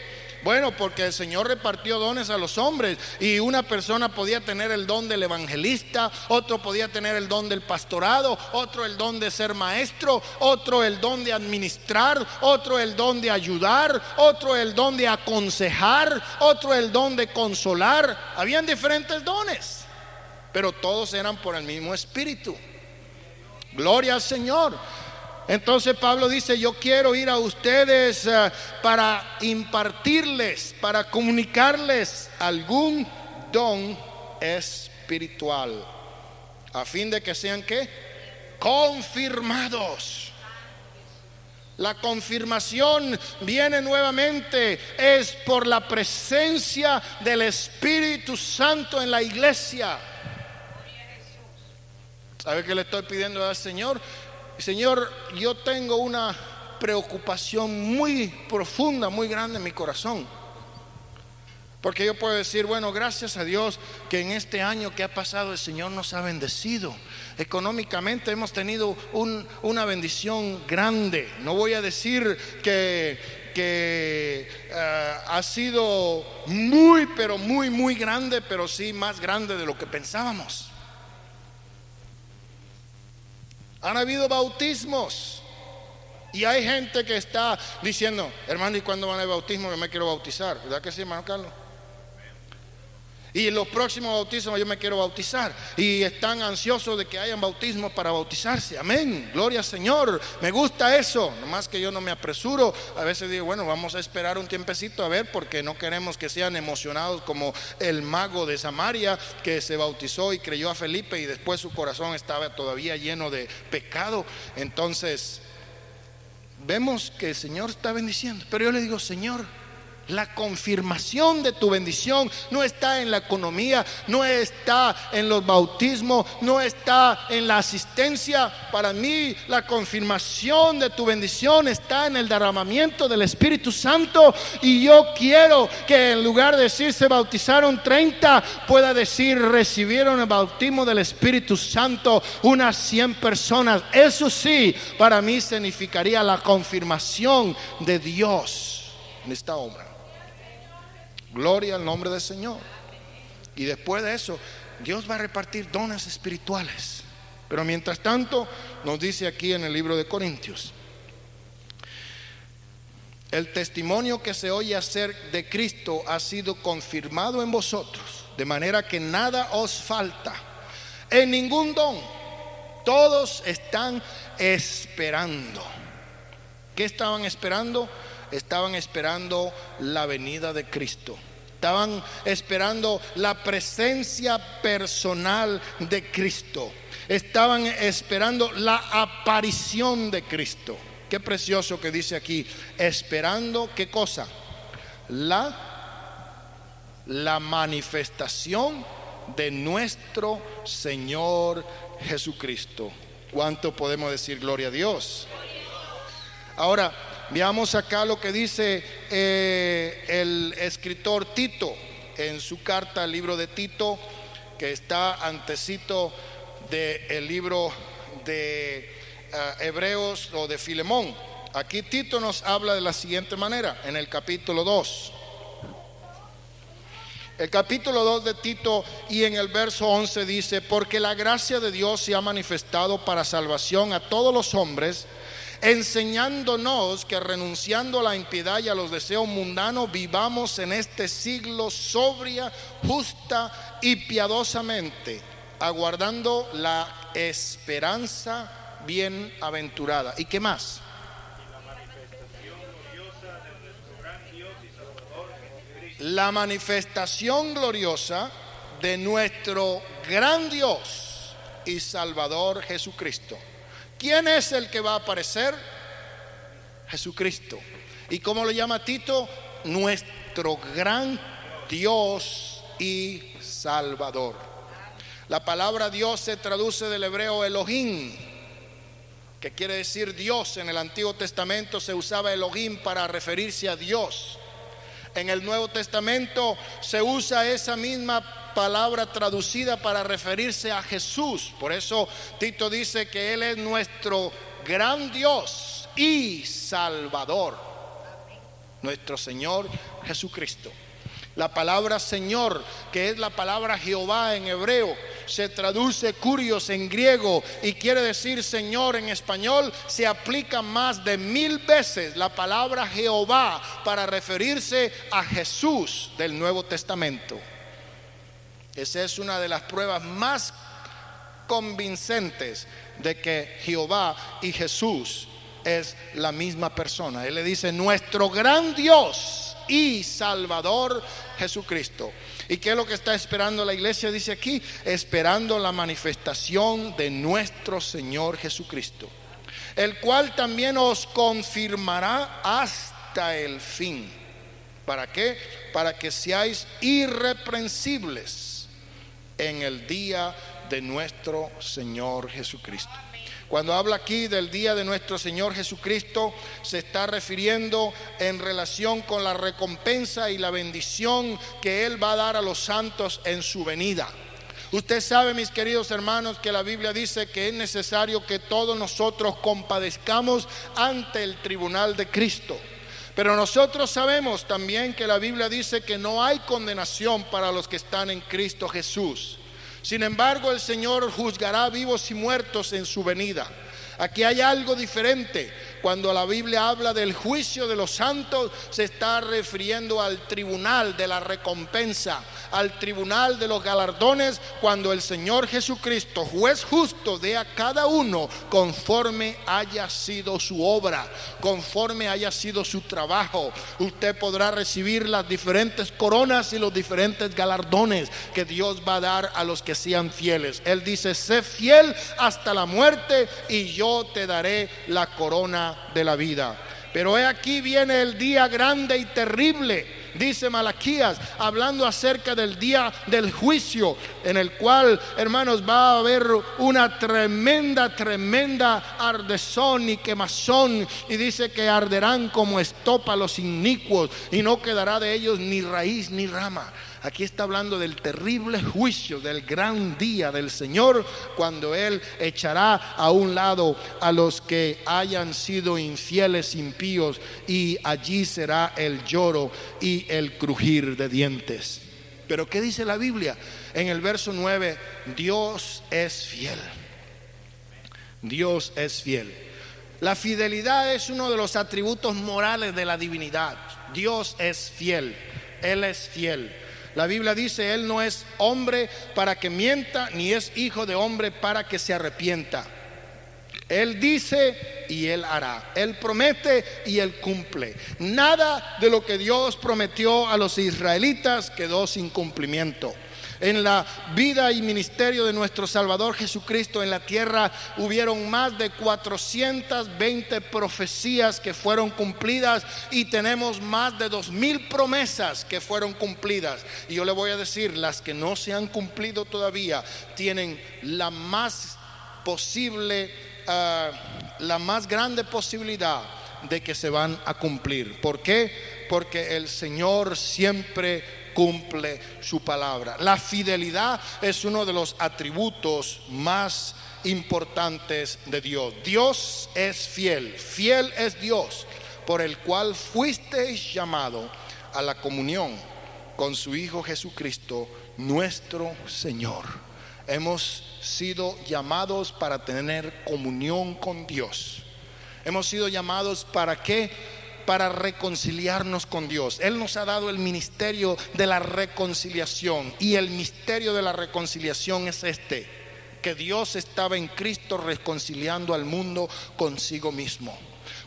Bueno, porque el Señor repartió dones a los hombres y una persona podía tener el don del evangelista, otro podía tener el don del pastorado, otro el don de ser maestro, otro el don de administrar, otro el don de ayudar, otro el don de aconsejar, otro el don de consolar. Habían diferentes dones, pero todos eran por el mismo Espíritu. Gloria al Señor. Entonces Pablo dice: yo quiero ir a ustedes para impartirles, para comunicarles algún don espiritual, a fin de que sean ¿qué? Confirmados. La confirmación viene nuevamente, es por la presencia del Espíritu Santo en la iglesia. ¿Sabe qué le estoy pidiendo al Señor? Señor, yo tengo una preocupación muy profunda, muy grande en mi corazón. Porque yo puedo decir, bueno, gracias a Dios que en este año que ha pasado el Señor nos ha bendecido. Económicamente hemos tenido una bendición grande. No voy a decir que ha sido muy, pero muy grande, pero sí más grande de lo que pensábamos. Han habido bautismos y hay gente que está diciendo: hermano, ¿y cuándo van a haber bautismo? Yo me quiero bautizar. ¿Verdad que sí, hermano Carlos? Y en los próximos bautismos yo me quiero bautizar. Y están ansiosos de que hayan bautismo para bautizarse. Amén, gloria al Señor. Me gusta eso. Nomás que yo no me apresuro. A veces digo, bueno, vamos a esperar un tiempecito a ver, porque no queremos que sean emocionados como el mago de Samaria, que se bautizó y creyó a Felipe y después su corazón estaba todavía lleno de pecado. Entonces vemos que el Señor está bendiciendo. Pero yo le digo: Señor, la confirmación de tu bendición no está en la economía, no está en los bautismos, no está en la asistencia. Para mí la confirmación de tu bendición está en el derramamiento del Espíritu Santo. Y yo quiero que en lugar de decir se bautizaron 30, pueda decir recibieron el bautismo del Espíritu Santo unas 100 personas. Eso sí, para mí significaría la confirmación de Dios en esta obra. Gloria al nombre del Señor. Y después de eso, Dios va a repartir dones espirituales. Pero mientras tanto, nos dice aquí en el libro de Corintios: el testimonio que se oye acerca de Cristo ha sido confirmado en vosotros, de manera que nada os falta en ningún don. Todos están esperando. ¿Qué estaban esperando? Estaban esperando la venida de Cristo. Estaban esperando la presencia personal de Cristo. Estaban esperando la aparición de Cristo. Qué precioso que dice aquí: esperando, ¿qué cosa? La manifestación de nuestro Señor Jesucristo. ¿Cuánto podemos decir gloria a Dios? Ahora veamos acá lo que dice el escritor Tito en su carta al libro de Tito, que está antecito del libro de Hebreos o de Filemón. Aquí Tito nos habla de la siguiente manera en el capítulo 2. El capítulo 2 de Tito y en el verso 11 dice: porque la gracia de Dios se ha manifestado para salvación a todos los hombres, enseñándonos que renunciando a la impiedad y a los deseos mundanos, vivamos en este siglo sobria, justa y piadosamente, aguardando la esperanza bienaventurada. ¿Y qué más? la manifestación gloriosa de nuestro gran Dios y Salvador Jesucristo. ¿Quién es el que va a aparecer? Jesucristo. ¿Y cómo lo llama Tito? Nuestro gran Dios y Salvador. La palabra Dios se traduce del hebreo Elohim, que quiere decir Dios. En el Antiguo Testamento se usaba Elohim para referirse a Dios. En el Nuevo Testamento se usa esa misma palabra traducida para referirse a Jesús. Por eso Tito dice que Él es nuestro gran Dios y Salvador, nuestro Señor Jesucristo. La palabra Señor, que es la palabra Jehová en hebreo, se traduce kurios en griego y quiere decir Señor en español. Se aplica más de 1000 veces la palabra Jehová para referirse a Jesús del Nuevo Testamento. Esa es una de las pruebas más convincentes de que Jehová y Jesús es la misma persona. Él le dice nuestro gran Dios y Salvador Jesucristo. ¿Y qué es lo que está esperando la iglesia? Dice aquí, esperando la manifestación de nuestro Señor Jesucristo, el cual también os confirmará hasta el fin. ¿Para qué? Para que seáis irreprensibles en el día de nuestro Señor Jesucristo. Cuando habla aquí del día de nuestro Señor Jesucristo, se está refiriendo en relación con la recompensa y la bendición que Él va a dar a los santos en su venida. Usted sabe, mis queridos hermanos, que la Biblia dice que es necesario que todos nosotros compadezcamos ante el tribunal de Cristo. Pero nosotros sabemos también que la Biblia dice que no hay condenación para los que están en Cristo Jesús. Sin embargo, el Señor juzgará vivos y muertos en su venida. Aquí hay algo diferente. Cuando la Biblia habla del juicio de los santos, se está refiriendo al tribunal de la recompensa, al tribunal de los galardones, cuando el Señor Jesucristo, juez justo, dé a cada uno conforme haya sido su obra, conforme haya sido su trabajo. Usted podrá recibir las diferentes coronas y los diferentes galardones que Dios va a dar a los que sean fieles. Él dice: sé fiel hasta la muerte y yo te daré la corona de la vida. Pero he aquí viene el día grande y terrible, dice Malaquías, hablando acerca del día del juicio, en el cual, hermanos, va a haber una tremenda ardezón y quemazón, y dice que arderán como estopa los inicuos, y no quedará de ellos ni raíz ni rama. Aquí está hablando del terrible juicio, del gran día del Señor, cuando Él echará a un lado a los que hayan sido infieles, impíos, y allí será el lloro y el crujir de dientes. Pero ¿qué dice la Biblia? En el verso 9, Dios es fiel. Dios es fiel. La fidelidad es uno de los atributos morales de la divinidad. Dios es fiel. Él es fiel. La Biblia dice: Él no es hombre para que mienta, ni es hijo de hombre para que se arrepienta. Él dice y Él hará. Él promete y Él cumple. Nada de lo que Dios prometió a los israelitas quedó sin cumplimiento. En la vida y ministerio de nuestro Salvador Jesucristo en la tierra hubieron más de 420 profecías que fueron cumplidas, y tenemos más de 2000 promesas que fueron cumplidas. Y yo le voy a decir, las que no se han cumplido todavía tienen la más grande posibilidad de que se van a cumplir. ¿Por qué? Porque el Señor siempre cumple su palabra. La fidelidad es uno de los atributos más importantes de Dios. Dios es fiel. Fiel es Dios, por el cual fuisteis llamado a la comunión con su Hijo Jesucristo, nuestro Señor. Hemos sido llamados para tener comunión con Dios. Hemos sido llamados ¿para qué? Para reconciliarnos con Dios. Él nos ha dado el ministerio de la reconciliación, y el misterio de la reconciliación es que Dios estaba en Cristo reconciliando al mundo consigo mismo.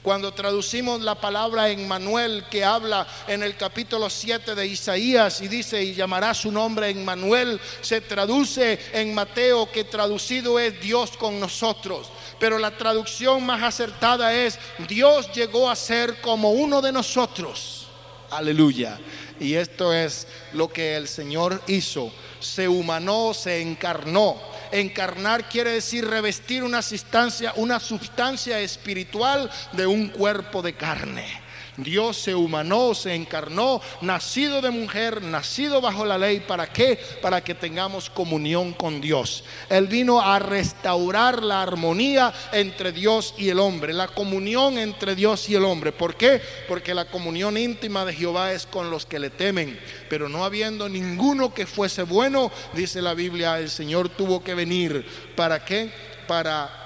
Cuando traducimos la palabra Emmanuel, que habla en el capítulo 7 de Isaías y dice: y llamará su nombre Emmanuel, se traduce en Mateo, que traducido es Dios con nosotros. Pero la traducción más acertada es: Dios llegó a ser como uno de nosotros. Aleluya. Y esto es lo que el Señor hizo. Se humanó, se encarnó. Encarnar quiere decir revestir una sustancia espiritual de un cuerpo de carne. Dios se humanó, se encarnó, nacido de mujer, nacido bajo la ley. ¿Para qué? Para que tengamos comunión con Dios. Él vino a restaurar la armonía entre Dios y el hombre, la comunión entre Dios y el hombre. ¿Por qué? Porque la comunión íntima de Jehová es con los que le temen. Pero no habiendo ninguno que fuese bueno, dice la Biblia, el Señor tuvo que venir. ¿Para qué? Para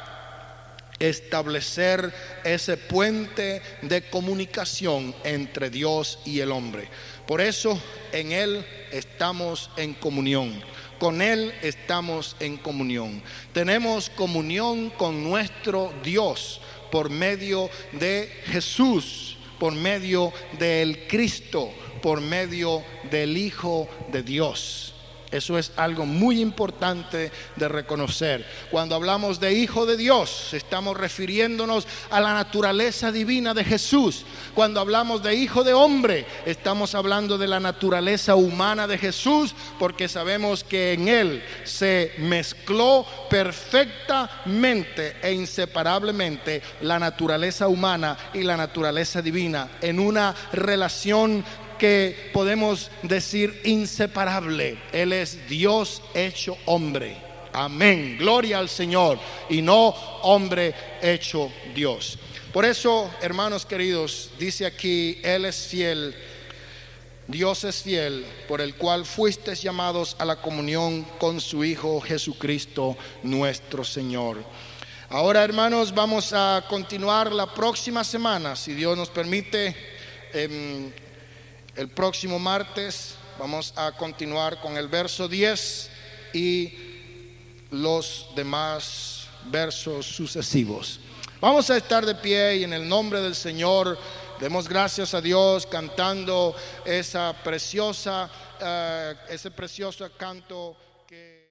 establecer ese puente de comunicación entre Dios y el hombre. Por eso en Él estamos en comunión. Con Él estamos en comunión. Tenemos comunión con nuestro Dios por medio de Jesús, por medio del Cristo, por medio del Hijo de Dios. Eso es algo muy importante de reconocer. Cuando hablamos de Hijo de Dios, estamos refiriéndonos a la naturaleza divina de Jesús. Cuando hablamos de Hijo de Hombre, estamos hablando de la naturaleza humana de Jesús, porque sabemos que en Él se mezcló perfectamente e inseparablemente la naturaleza humana y la naturaleza divina en una relación que podemos decir inseparable. Él es Dios hecho hombre. Amén, gloria al Señor. Y no hombre hecho Dios. Por eso, hermanos queridos, dice aquí: Él es fiel, Dios es fiel, por el cual fuisteis llamados a la comunión con su Hijo Jesucristo nuestro Señor. Ahora, hermanos, vamos a continuar la próxima semana, si Dios nos permite. El próximo martes vamos a continuar con el verso 10 y los demás versos sucesivos. Vamos a estar de pie y en el nombre del Señor demos gracias a Dios cantando ese precioso canto que